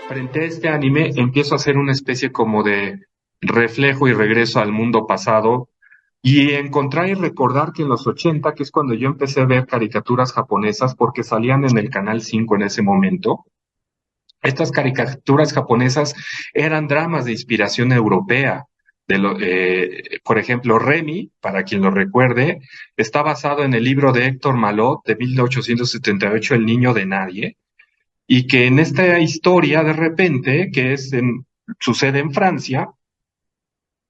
Frente a este anime empiezo a hacer una especie como de reflejo y regreso al mundo pasado y encontrar y recordar que en los 80, que es cuando yo empecé a ver caricaturas japonesas porque salían en el Canal 5 en ese momento, estas caricaturas japonesas eran dramas de inspiración europea. Por ejemplo, Remy, para quien lo recuerde, está basado en el libro de Héctor Malot de 1878, El niño de nadie, y que en esta historia, de repente, sucede en Francia,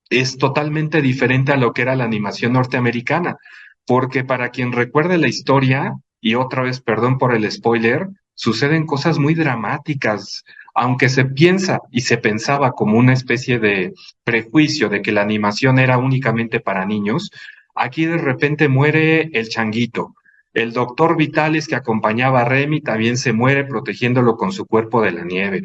es totalmente diferente a lo que era la animación norteamericana, porque para quien recuerde la historia, y otra vez, perdón por el spoiler, suceden cosas muy dramáticas, aunque se piensa y se pensaba como una especie de prejuicio de que la animación era únicamente para niños, aquí de repente muere el changuito. El doctor Vitalis que acompañaba a Remy también se muere protegiéndolo con su cuerpo de la nieve.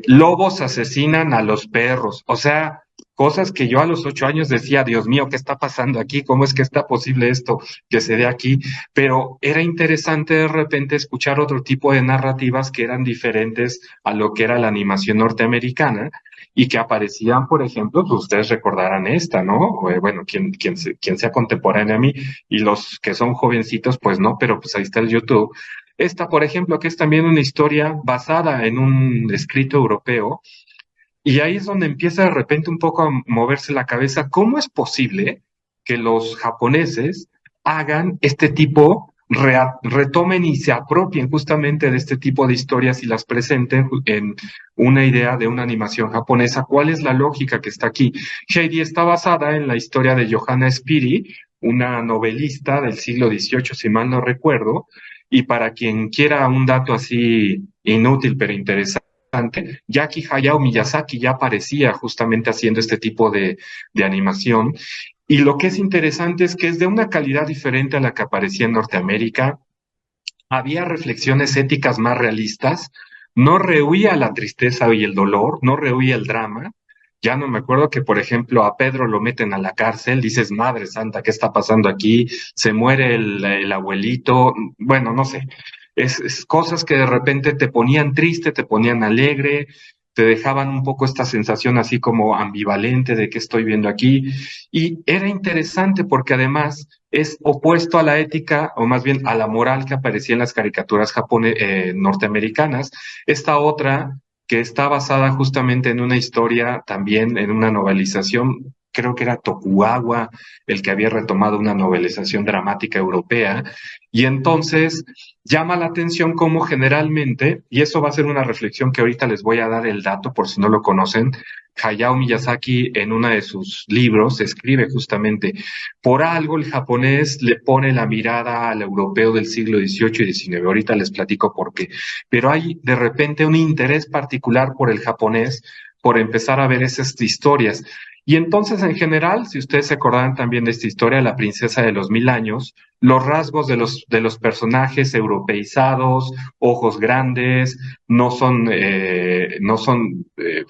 Lobos asesinan a los perros. O sea, cosas que yo a los 8 años decía, Dios mío, ¿qué está pasando aquí? ¿Cómo es que está posible esto que se dé aquí? Pero era interesante de repente escuchar otro tipo de narrativas que eran diferentes a lo que era la animación norteamericana y que aparecían, por ejemplo, pues ustedes recordarán esta, ¿no? Bueno, quien sea contemporáneo a mí y los que son jovencitos, pues no, pero pues ahí está el YouTube. Esta, por ejemplo, que es también una historia basada en un escrito europeo, y ahí es donde empieza de repente un poco a moverse la cabeza. ¿Cómo es posible que los japoneses hagan este tipo, retomen y se apropien justamente de este tipo de historias y las presenten en una idea de una animación japonesa? ¿Cuál es la lógica que está aquí? Heidi está basada en la historia de Johanna Spiri, una novelista del siglo XVIII, si mal no recuerdo, y para quien quiera un dato así inútil pero interesante, Yaki Hayao Miyazaki ya aparecía justamente haciendo este tipo de animación. Y lo que es interesante es que es de una calidad diferente a la que aparecía en Norteamérica. Había reflexiones éticas más realistas, no rehuía la tristeza y el dolor, no rehuía el drama. Ya no me acuerdo que, por ejemplo, a Pedro lo meten a la cárcel, dices, Madre Santa, ¿qué está pasando aquí? Se muere el abuelito, bueno, no sé. Es cosas que de repente te ponían triste, te ponían alegre, te dejaban un poco esta sensación así como ambivalente de qué estoy viendo aquí. Y era interesante porque además es opuesto a la ética, o más bien a la moral que aparecía en las caricaturas norteamericanas. Esta otra, que está basada justamente en una historia, también en una novelización, creo que era Tokugawa, el que había retomado una novelización dramática europea, y entonces llama la atención cómo generalmente, y eso va a ser una reflexión que ahorita les voy a dar el dato por si no lo conocen, Hayao Miyazaki en uno de sus libros escribe justamente, por algo el japonés le pone la mirada al europeo del siglo XVIII y XIX. Ahorita les platico por qué. Pero hay de repente un interés particular por el japonés, por empezar a ver esas historias. Y entonces, en general, si ustedes se acordarán también de esta historia, La princesa de los 1000 años, los rasgos de los personajes europeizados, ojos grandes, no son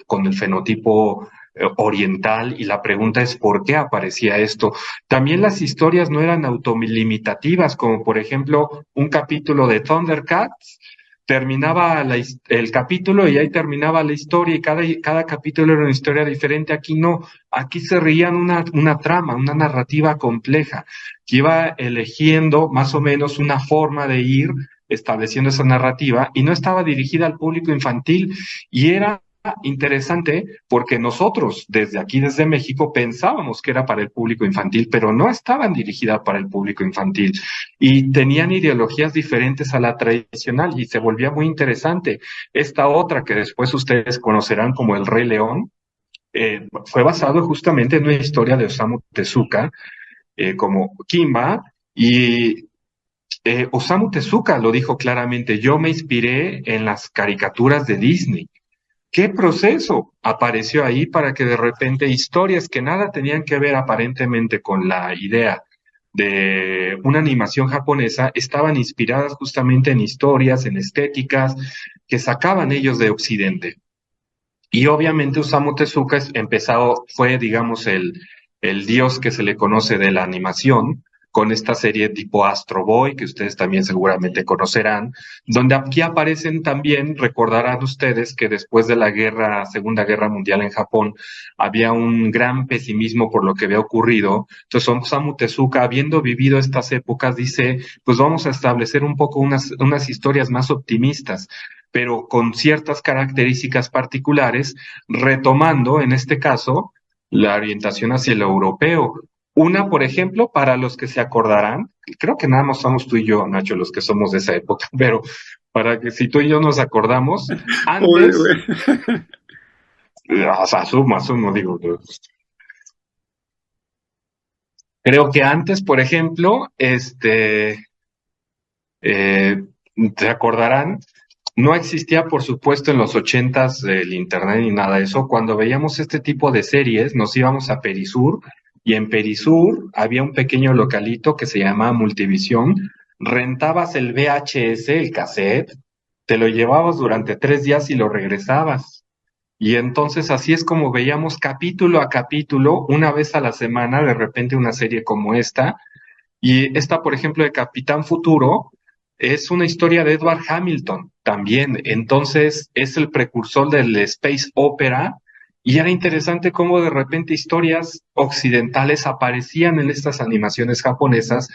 con el fenotipo oriental, y la pregunta es ¿por qué aparecía esto? También las historias no eran autolimitativas, como por ejemplo un capítulo de Thundercats, terminaba el capítulo y ahí terminaba la historia y cada capítulo era una historia diferente. Aquí no, aquí se reían una trama, una narrativa compleja, que iba eligiendo más o menos una forma de ir estableciendo esa narrativa y no estaba dirigida al público infantil y era interesante porque nosotros desde aquí, desde México, pensábamos que era para el público infantil, pero no estaban dirigidas para el público infantil y tenían ideologías diferentes a la tradicional y se volvía muy interesante. Esta otra que después ustedes conocerán como El Rey León, fue basado justamente en una historia de Osamu Tezuka, como Kimba, y Osamu Tezuka lo dijo claramente, yo me inspiré en las caricaturas de Disney. ¿Qué proceso apareció ahí para que de repente historias que nada tenían que ver aparentemente con la idea de una animación japonesa estaban inspiradas justamente en historias, en estéticas que sacaban ellos de Occidente? Y obviamente Osamu Tezuka fue, digamos, el dios que se le conoce de la animación, con esta serie tipo Astro Boy, que ustedes también seguramente conocerán, donde aquí aparecen también, recordarán ustedes que después de la Segunda Guerra Mundial en Japón, había un gran pesimismo por lo que había ocurrido. Entonces, Osamu Tezuka, habiendo vivido estas épocas, dice, pues vamos a establecer un poco unas historias más optimistas, pero con ciertas características particulares, retomando, en este caso, la orientación hacia el europeo. Una, por ejemplo, para los que se acordarán, creo que nada más somos tú y yo, Nacho, los que somos de esa época, pero para que si tú y yo nos acordamos, Uy, antes, uy. o sea, asumo, digo, creo que antes, por ejemplo, eh, se acordarán, no existía, por supuesto, en los ochentas el internet ni nada de eso. Cuando veíamos este tipo de series, nos íbamos a Perisur y en Perisur había un pequeño localito que se llamaba Multivisión. Rentabas el VHS, el cassette, te lo llevabas durante 3 días y lo regresabas. Y entonces así es como veíamos capítulo a capítulo, una vez a la semana, de repente una serie como esta, y esta, por ejemplo, de Capitán Futuro, es una historia de Edward Hamilton también. Entonces, es el precursor del space opera. Y era interesante cómo de repente historias occidentales aparecían en estas animaciones japonesas,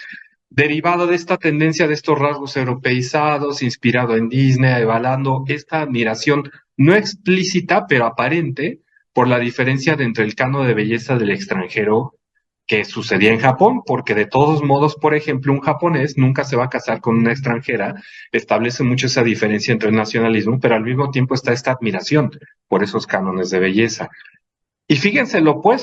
derivado de esta tendencia de estos rasgos europeizados, inspirado en Disney, evaluando esta admiración no explícita, pero aparente, por la diferencia entre el canon de belleza del extranjero que sucedía en Japón, porque de todos modos, por ejemplo, un japonés nunca se va a casar con una extranjera, establece mucho esa diferencia entre el nacionalismo, pero al mismo tiempo está esta admiración por esos cánones de belleza. Y fíjense lo opuesto.